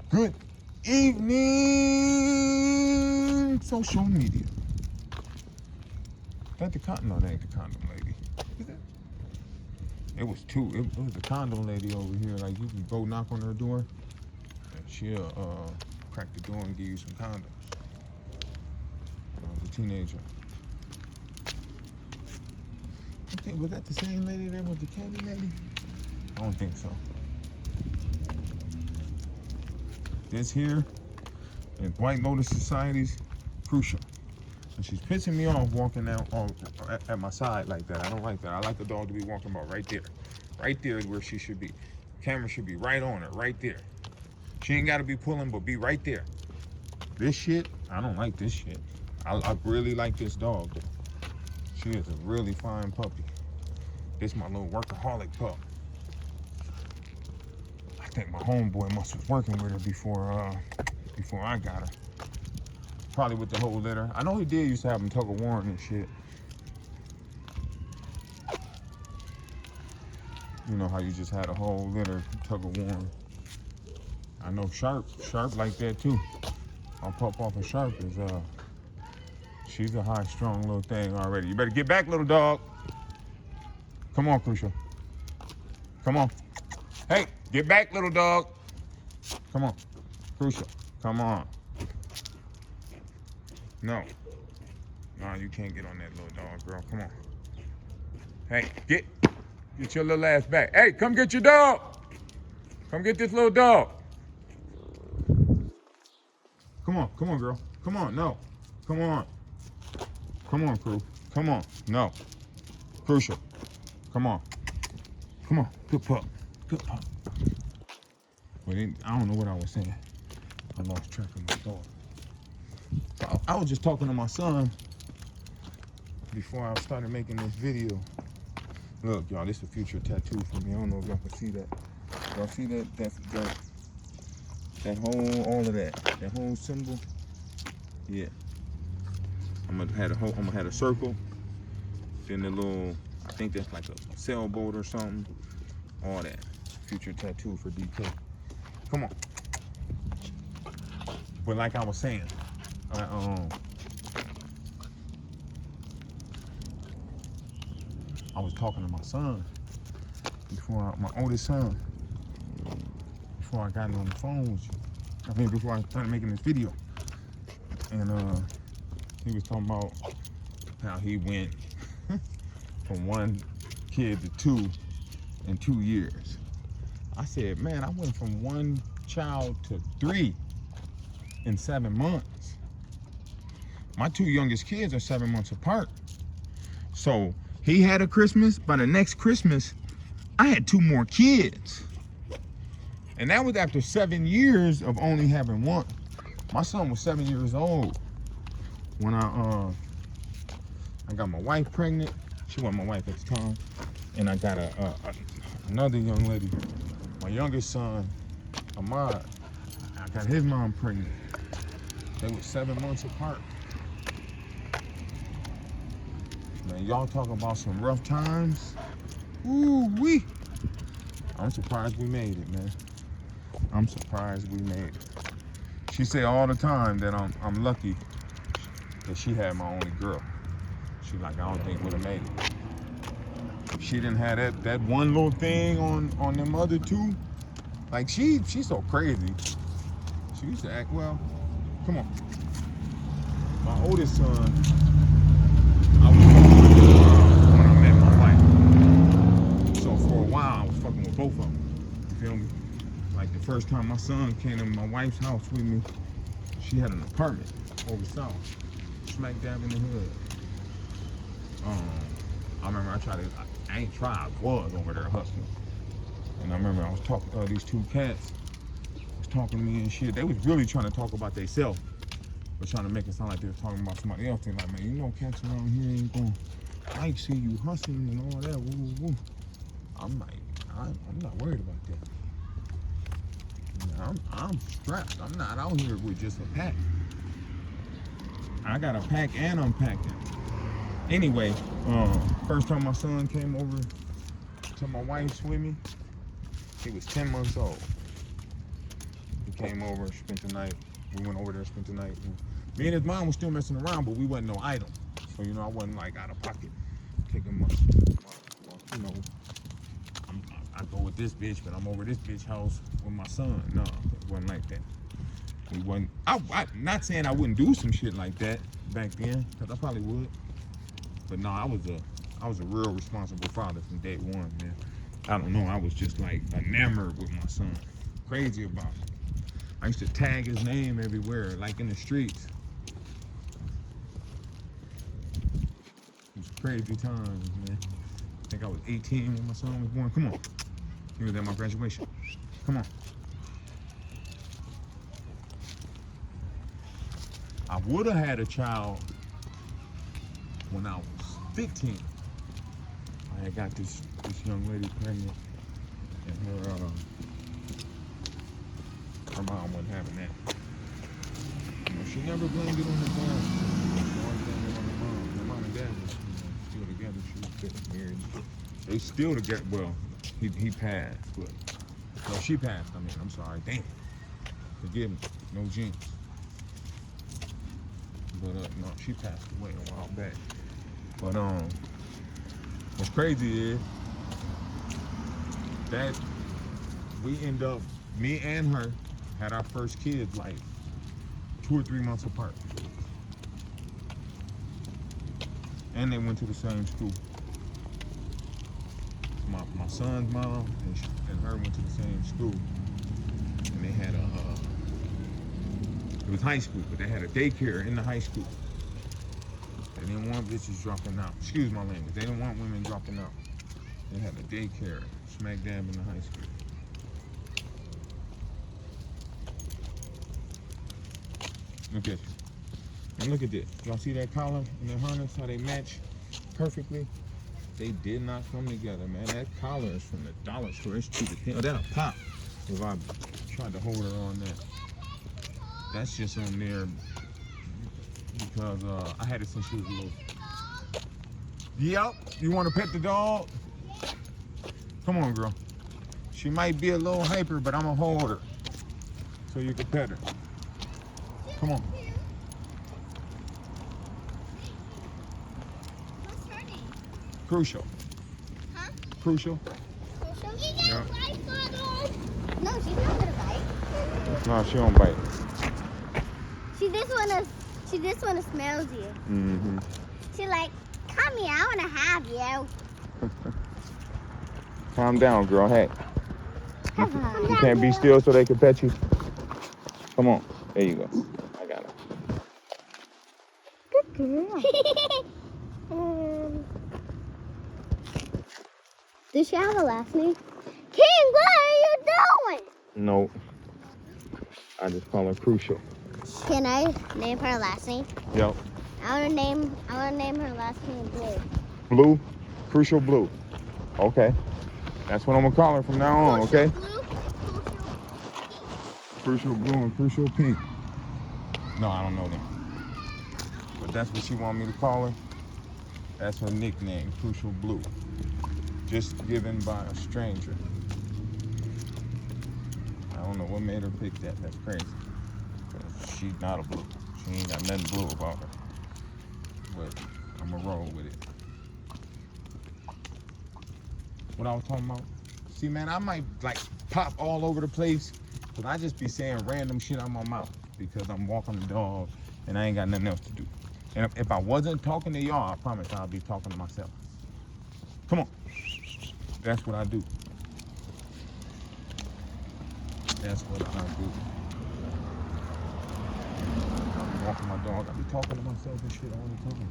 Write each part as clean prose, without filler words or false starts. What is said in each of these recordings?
Good evening, social media. That the condom? No, that ain't the condom lady. Is it? It was two. It was the condom lady over here. Like, you can go knock on her door, and she'll crack the door and give you some condoms. When I was a teenager. I think, was that the same lady that was the candy lady? I don't think so. This here is White Lotus Society's Crucial. And she's pissing me off walking out at my side like that. I don't like that. I like the dog to be walking about right there. Right there is where she should be. Camera should be right on her, right there. She ain't got to be pulling, but be right there. This shit, I don't like this shit. I really like this dog, though. She is a really fine puppy. This is my little workaholic pup. I think my homeboy must was working with her before I got her. Probably with the whole litter. I know he did used to have them tug of war and shit. You know how you just had a whole litter tug of war. I know Sharp like that too. I'll pop off of Sharp is she's a high strung little thing already. You better get back, little dog. Come on, Crucial. Come on. Hey, get back, little dog. Come on. Crucial. Come on. No, you can't get on that little dog, girl. Come on. Hey, get your little ass back. Hey, come get your dog. Come get this little dog. Come on, girl. Come on, no. Come on, Crew. Come on, no. Crucial. Come on. Good pup. But I don't know what I was saying. I lost track of my thought. I was just talking to my son before I started making this video. Look, y'all, this is a future tattoo for me. I don't know if y'all can see that. Y'all see that whole, all of that whole symbol? Yeah. I'm gonna have a circle. Then the little, I think that's like a sailboat or something. All that. Future tattoo for DK. Come on. But like I was saying, I was talking to my son my oldest son, before I got on the phone with you. Before I started making this video. And he was talking about how he went from one kid to two in 2 years. I said, man, I went from one child to 3 in 7 months. My 2 youngest kids are 7 months apart. So he had a Christmas. By the next Christmas, I had 2 more kids. And that was after 7 years of only having one. My son was 7 years old when I got my wife pregnant. She wasn't my wife at the time. And I got another young lady, my youngest son, Ahmad. I got his mom pregnant. They were 7 months apart. Man, y'all talk about some rough times. Ooh-wee. I'm surprised we made it, man. I'm surprised we made it. She say all the time that I'm lucky that she had my only girl. She like, I don't think we'd have made it. If she didn't have that one little thing on them other 2, like she's so crazy. She used to act, well, come on. My oldest son, I was fucking with when I met my wife. So for a while, I was fucking with both of them. You feel me? Like the first time my son came to my wife's house with me, she had an apartment over south, smack dab in the hood. I remember I ain't tried, I was over there hustling. And I remember I was talking to these 2 cats, was talking to me and shit. They was really trying to talk about themselves, but trying to make it sound like they were talking about somebody else. They're like, man, you know cats around here ain't gonna like see you hustling and all that, woo, woo, woo. I'm like, I'm not worried about that. I'm strapped. I'm not out here with just a pack. I got a pack and I'm packing. Anyway, first time my son came over to my wife's with me, he was 10 months old. came over, spent the night. We went over there, spent the night. And me and his mom was still messing around, but we wasn't no item. So, you know, I wasn't like out of pocket. Taking my you know, I go with this bitch, but I'm over this bitch house with my son. No, it wasn't like that. We wasn't, I not saying I wouldn't do some shit like that back then, because I probably would. But no, I was a real responsible father from day one, man. I don't know, I was just like enamored with my son. Crazy about it. I used to tag his name everywhere, like in the streets. It was crazy times, man. I think I was 18 when my son was born. Come on. He was at my graduation. Come on. I would have had a child when I was 15. I had got this young lady pregnant, and her mom wasn't having that. You know, she never blamed it on the dad. She always blamed it on the mom. The mom and dad was, you know, still together. She was getting married. They still together. Well, he passed, but no, she passed. I mean, I'm sorry. Damn. Forgive me. No jinx. But no, she passed away a while back. But what's crazy is that we end up, me and her had our first kids like 2 or 3 months apart, and they went to the same school. My son's mom and her went to the same school, and they had it was high school, but they had a daycare in the high school. They didn't want bitches dropping out. Excuse my language. They didn't want women dropping out. They had a daycare smack dab in the high school. Look at you. And look at this. Y'all see that collar and that harness, how they match perfectly? They did not come together, man. That collar is from the dollar store. It's cheap as hell. That'll pop if I tried to hold her on that. That's just on there because I had it since she was little. Yep, you want to pet the dog? Come on, girl. She might be a little hyper, but I'm going to hold her so you can pet her. Come on. What's her name? Crucial. Huh? Crucial. Crucial? Yeah. No, she's not gonna bite. No, she don't bite. She just wanna smells you. Mm-hmm. She like, come here, I wanna have you. Calm down, girl. Hey. Come on. You can't be still so they can pet you. Come on. There you go. I got it. Good girl. Does she have a last name? King, what are you doing? No. I just call her Crucial. Can I name her last name? Yep. I wanna name her last name Blue. Blue? Crucial Blue. Okay. That's what I'm gonna call her from now on, okay? Crucial Blue and Crucial Pink. No, I don't know them. But that's what she want me to call her. That's her nickname, Crucial Blue. Just given by a stranger. I don't know what made her pick that. That's crazy. She's not a blue. She ain't got nothing blue about her. But I'm gonna roll with it. What I was talking about? See, man, I might like pop all over the place, but I just be saying random shit out my mouth because I'm walking the dog and I ain't got nothing else to do. And if I wasn't talking to y'all, I promise I'll be talking to myself. Come on. That's what I do. That's what I do. I be walking my dog. I be talking to myself and shit all the time.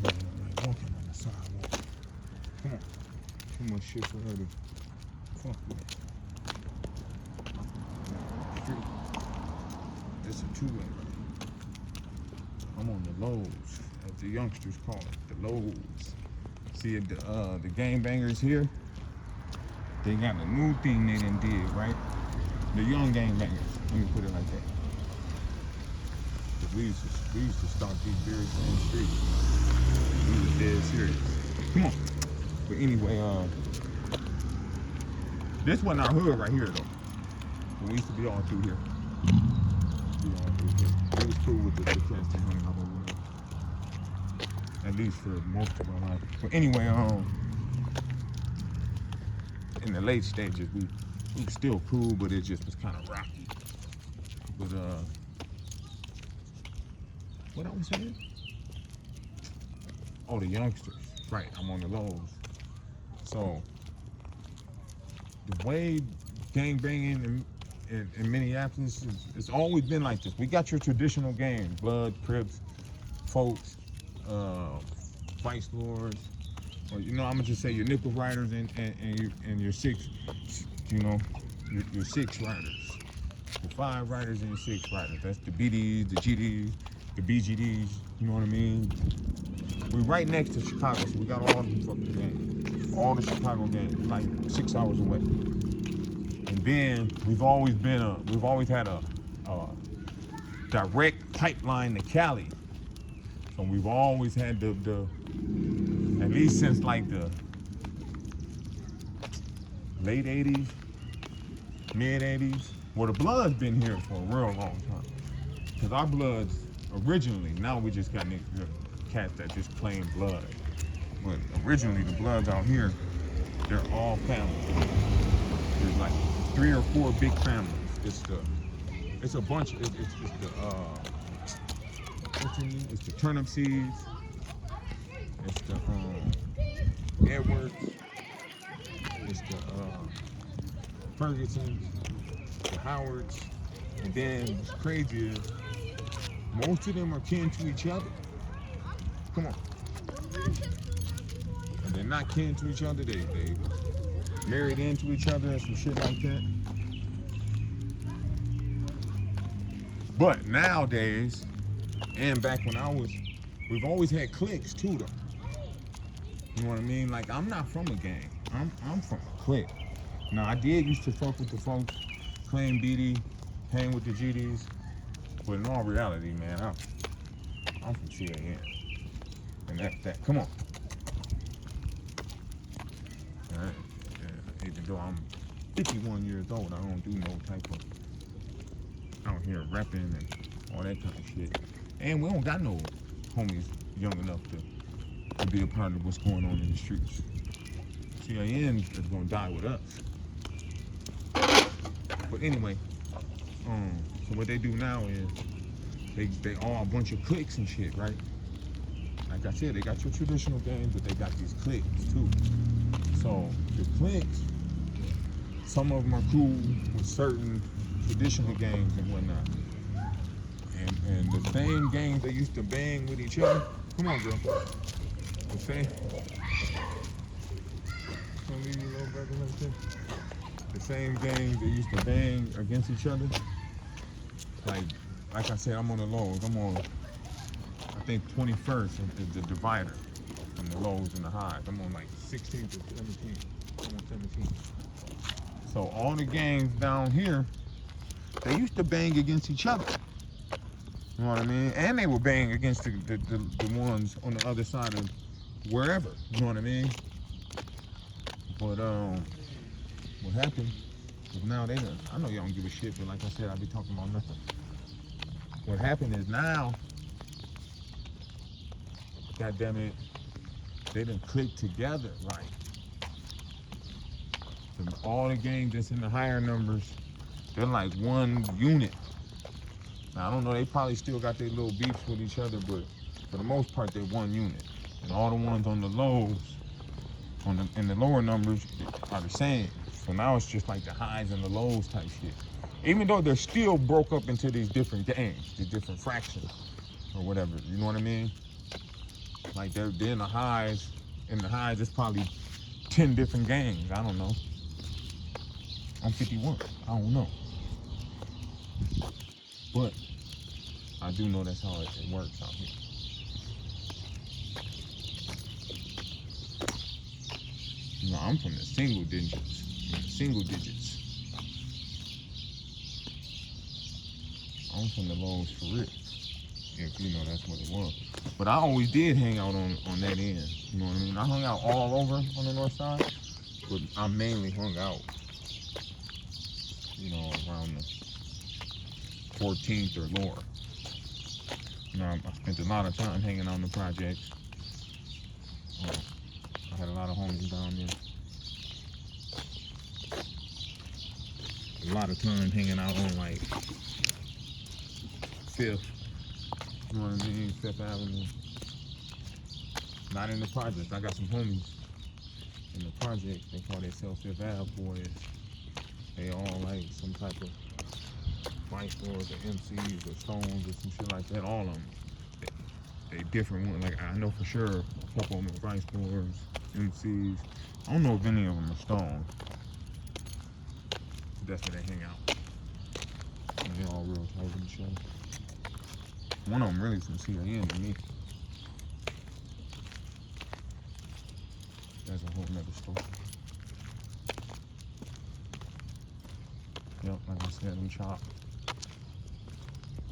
Like walking on the sidewalk. Come on. Too much shit for her to fuck with. Street. It's a two-way. I'm on the lows, as the youngsters call it, the lows. See the gangbangers here? They got a new thing they done did, right? The young gangbangers. Let me put it like that. We used to stop these very same streets. We was dead serious. Come on. But anyway, this wasn't our hood right here though. But we used to be all through here. It was cool with the cats that hung out over there. At least for most of our life. But anyway, in the late stages, we were still cool, but it just was kind of rocky. But what I was saying? Oh, the youngsters. Right, I'm on the lows. So the way gang banging in Minneapolis, it's always been like this. We got your traditional gangs, Blood, Crips, Folks, Vice Lords, or I'm gonna just say your nickel riders and your six, your six riders, the five riders and your six riders. That's the BDs, the GDs, the BGDs. You know what I mean? We're right next to Chicago, so we got all the fucking gangs, all the Chicago gangs, like 6 hours away. And then we've always had a direct pipeline to Cali. So we've always had the at least since like the late 80s, mid 80s. Well, the Blood's been here for a real long time. Because our Bloods originally, now we just got cats that just plain Blood. But originally the Bloods out here, they're all families. There's like 3 or 4 big families. It's a bunch. It's the turnip seeds. It's the Edwards. It's the Fergusons, the Howards, and then what's crazy is most of them are kin to each other. Come on. And they're not kin to each other. They married into each other and some shit like that. But nowadays, and back when we've always had cliques too though. You know what I mean? Like, I'm not from a gang. I'm from a clique. Now, I did used to fuck with the folks, claim BD, hang with the GDs. But in all reality, man, I'm from CAN. And that, come on. All right. Yeah, even though I'm 51 years old, I don't do no type of out here repping and all that kind of shit. And we don't got no homies young enough to be a part of what's going on in the streets. CAN is gonna die with us. But anyway, so what they do now is they all a bunch of cliques and shit, right? Like I said, they got your traditional gangs, but they got these cliques too. So the cliques, some of them are cool with certain traditional gangs and whatnot. And the same gangs that used to bang with each other, come on, girl. The same. Don't leave your little brother like that. The same gangs that used to bang against each other. Like I said, I'm on the lows. I'm on, I think 21st is the divider from the lows and the highs. I'm on like 16th to 17th. I'm on 17th. So all the gangs down here, they used to bang against each other. You know what I mean? And they would bang against the ones on the other side of wherever. You know what I mean? But what happened is now I know y'all don't give a shit, but like I said, I be talking about nothing. What happened is now, God damn it, they done click together, like all the gangs that's in the higher numbers, they're like one unit. Now I don't know, they probably still got their little beefs with each other, but for the most part they're one unit. And all the ones on the lows, in the lower numbers are the same. So now it's just like the highs and the lows type shit. Even though they're still broke up into these different gangs, these different fractions or whatever, you know what I mean? Like they're in the highs, it's probably 10 different gangs, I don't know. I'm 51, I don't know. But I do know that's how it works out here. You know, I'm from the single digits. I'm from the lows for real. if you know that's what it was. But I always did hang out on that end. You know what I mean? I hung out all over on the north side, but I mainly hung out, you know, around the 14th or lower. You know, I spent a lot of time hanging out in the projects. I had a lot of homies down there. A lot of time hanging out on like 5th. You know what I mean? 5th Avenue. Not in the projects. I got some homies in the project. They call themselves 5th Ave boys. They all like some type of vice lords or MCs or Stones or some shit like that. All of them. They different ones. Like I know for sure a couple of them are vice lords, MCs. I don't know if any of them are Stones. That's where they hang out. And they all real tight with each other. One of them really from CIN to me. That's a whole nother story. Yep, like I said, I'm chopped.